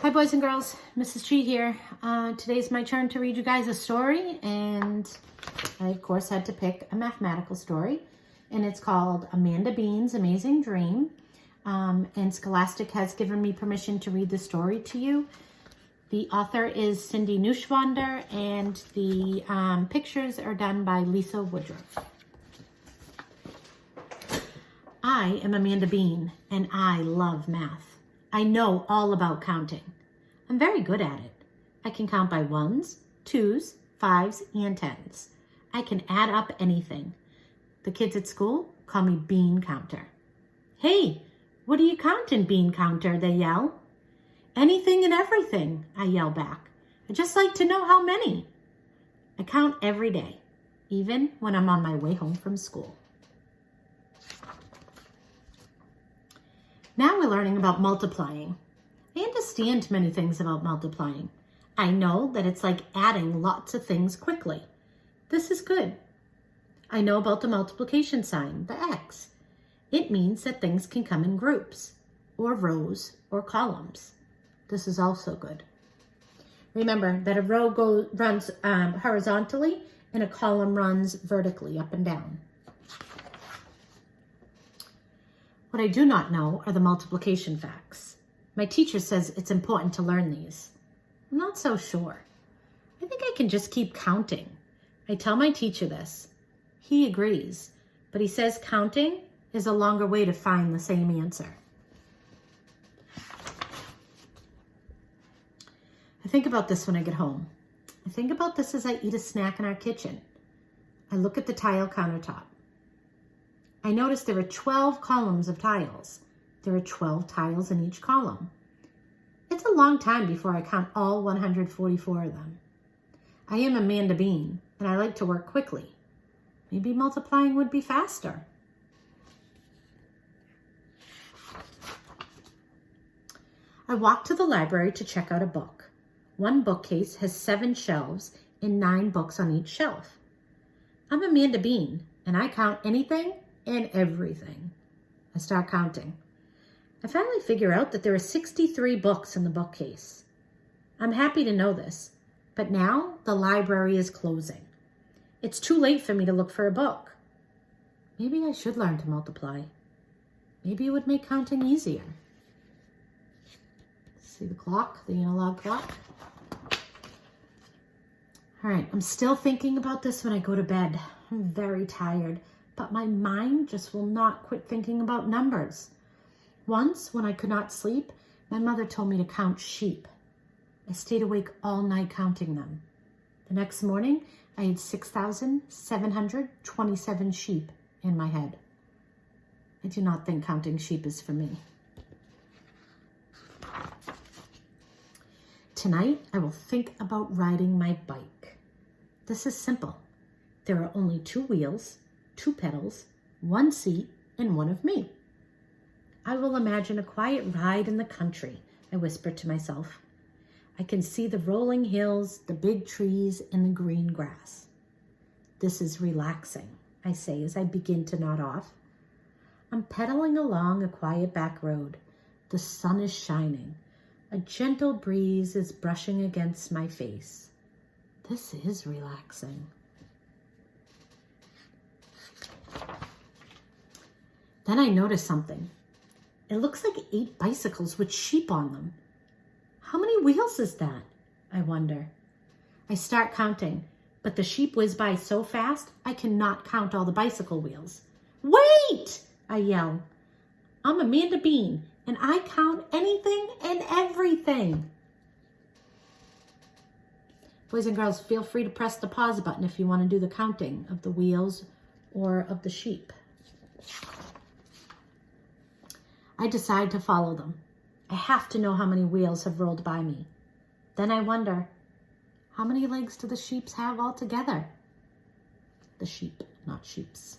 Hi boys and girls, Mrs. G here. Today's my turn to read you guys a story, and I of course had to pick a mathematical story, and it's called Amanda Bean's Amazing Dream, and Scholastic has given me permission to read the story to you. The author is Cindy Neuschwander, and the pictures are done by Lisa Woodruff. I am Amanda Bean, and I love math. I know all about counting. I'm very good at it. I can count by ones, twos, fives, and tens. I can add up anything. The kids at school call me Bean Counter. Hey, what are you counting, Bean Counter? They yell. Anything and everything, I yell back. I just like to know how many. I count every day, even when I'm on my way home from school. Now we're learning about multiplying. I understand many things about multiplying. I know that it's like adding lots of things quickly. This is good. I know about the multiplication sign, the X. It means that things can come in groups, or rows, or columns. This is also good. Remember that a row runs horizontally and a column runs vertically up and down. What I do not know are the multiplication facts. My teacher says it's important to learn these. I'm not so sure. I think I can just keep counting. I tell my teacher this. He agrees, but he says counting is a longer way to find the same answer. I think about this when I get home. I think about this as I eat a snack in our kitchen. I look at the tile countertop. I notice there are 12 columns of tiles. There are 12 tiles in each column. It's a long time before I count all 144 of them. I am Amanda Bean, and I like to work quickly. Maybe multiplying would be faster. I walk to the library to check out a book. One bookcase has 7 shelves and 9 books on each shelf. I'm Amanda Bean, and I count anything and everything. I start counting. I finally figure out that there are 63 books in the bookcase. I'm happy to know this, but now the library is closing. It's too late for me to look for a book. Maybe I should learn to multiply. Maybe it would make counting easier. See the clock, the analog clock? All right, I'm still thinking about this when I go to bed. I'm very tired, but my mind just will not quit thinking about numbers. Once, when I could not sleep, my mother told me to count sheep. I stayed awake all night counting them. The next morning, I had 6,727 sheep in my head. I do not think counting sheep is for me. Tonight, I will think about riding my bike. This is simple. There are only 2 wheels, 2 pedals, 1 seat, and 1 of me. I will imagine a quiet ride in the country, I whisper to myself. I can see the rolling hills, the big trees, and the green grass. This is relaxing, I say as I begin to nod off. I'm pedaling along a quiet back road. The sun is shining. A gentle breeze is brushing against my face. This is relaxing. Then I notice something. It looks like 8 bicycles with sheep on them. How many wheels is that? I wonder. I start counting, but the sheep whiz by so fast, I cannot count all the bicycle wheels. Wait! I yell. I'm Amanda Bean, and I count anything and everything. Boys and girls, feel free to press the pause button if you want to do the counting of the wheels or of the sheep. I decide to follow them. I have to know how many wheels have rolled by me. Then I wonder, how many legs do the sheeps have altogether? The sheep, not sheeps.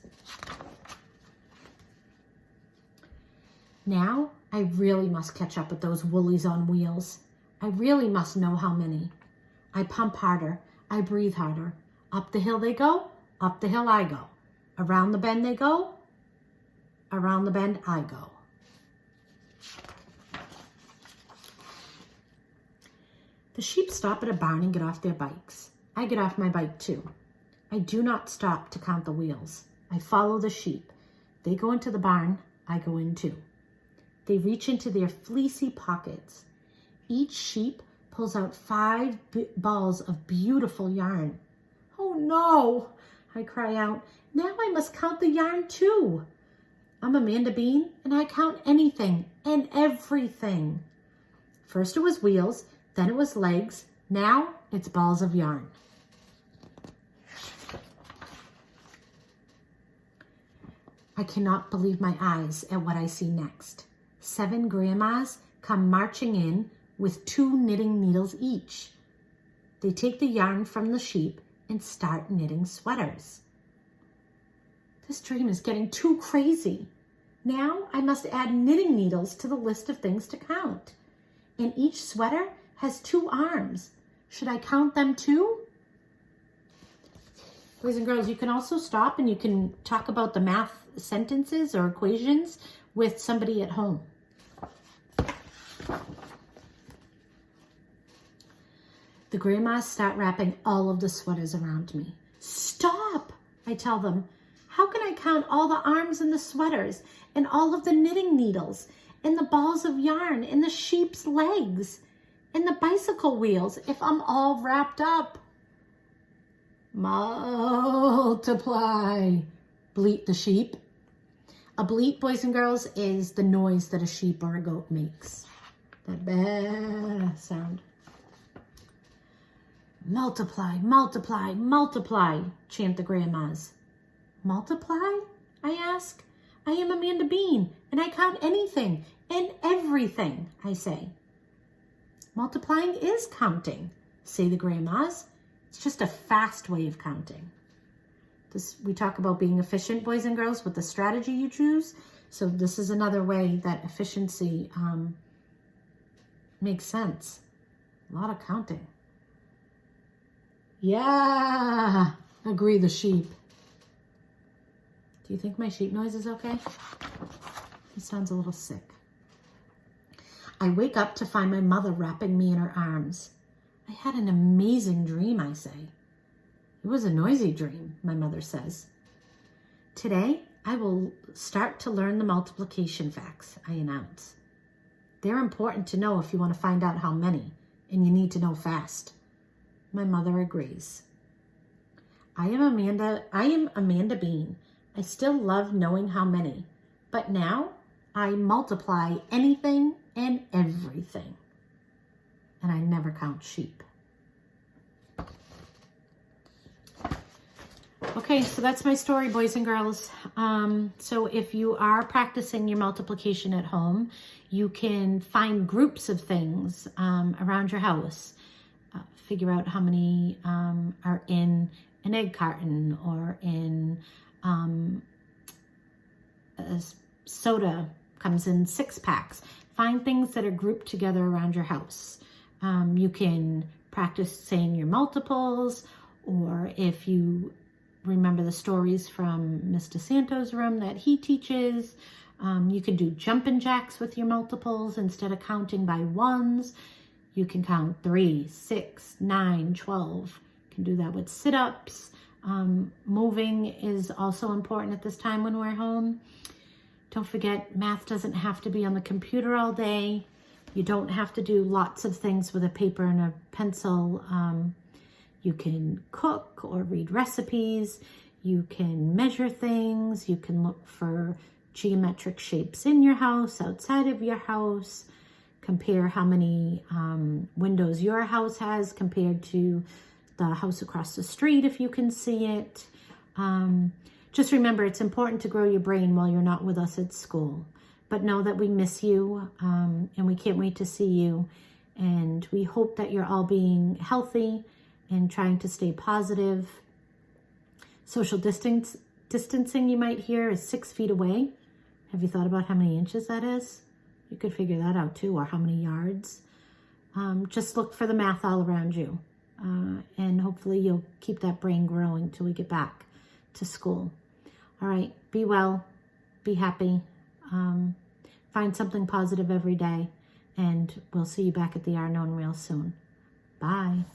Now, I really must catch up with those woolies on wheels. I really must know how many. I pump harder. I breathe harder. Up the hill they go. Up the hill I go. Around the bend they go. Around the bend I go. The sheep stop at a barn and get off their bikes. I get off my bike too. I do not stop to count the wheels. I follow the sheep. They go into the barn, I go in too. They reach into their fleecy pockets. Each sheep pulls out 5 balls of beautiful yarn. Oh no, I cry out. Now I must count the yarn too. I'm Amanda Bean and I count anything and everything. First it was wheels, then it was legs, now it's balls of yarn. I cannot believe my eyes at what I see next. 7 grandmas come marching in with 2 knitting needles each. They take the yarn from the sheep and start knitting sweaters. This dream is getting too crazy. Now I must add knitting needles to the list of things to count. And each sweater has 2 arms. Should I count them too? Boys and girls, you can also stop and you can talk about the math sentences or equations with somebody at home. The grandmas start wrapping all of the sweaters around me. Stop, I tell them. How can I count all the arms in the sweaters and all of the knitting needles and the balls of yarn and the sheep's legs and the bicycle wheels if I'm all wrapped up? Multiply, bleat the sheep. A bleat, boys and girls, is the noise that a sheep or a goat makes. That bah sound. Multiply, multiply, multiply, chant the grandmas. Multiply? I ask. I am Amanda Bean, and I count anything and everything, I say. Multiplying is counting, say the grandmas. It's just a fast way of counting. We talk about being efficient, boys and girls, with the strategy you choose. So this is another way that efficiency makes sense. A lot of counting. Yeah, agree the sheep. Do you think my sheep noise is okay? He sounds a little sick. I wake up to find my mother wrapping me in her arms. I had an amazing dream, I say. It was a noisy dream, my mother says. Today, I will start to learn the multiplication facts, I announce. They're important to know if you want to find out how many, and you need to know fast. My mother agrees. I am Amanda Bean. I still love knowing how many, but now I multiply anything and everything. And I never count sheep. Okay, so that's my story, boys and girls. So if you are practicing your multiplication at home, you can find groups of things around your house. Figure out how many are in an egg carton or in a soda comes in 6 packs. Find things that are grouped together around your house. You can practice saying your multiples, or if you remember the stories from Mr. Santo's room that he teaches, you can do jumping jacks with your multiples instead of counting by ones. You can count 3, 6, 9, 12. You can do that with sit-ups. Moving is also important at this time when we're home. Don't forget, math doesn't have to be on the computer all day. You don't have to do lots of things with a paper and a pencil. You can cook or read recipes. You can measure things. You can look for geometric shapes in your house, outside of your house. Compare how many windows your house has compared to the house across the street if you can see it. Just remember, it's important to grow your brain while you're not with us at school. But know that we miss you and we can't wait to see you. And we hope that you're all being healthy and trying to stay positive. Social distancing you might hear is 6 feet away. Have you thought about how many inches that is? You could figure that out too, or how many yards. Just look for the math all around you. And hopefully you'll keep that brain growing till we get back to school. All right, be well, be happy. Find something positive every day. And we'll see you back at the Arnone real soon. Bye.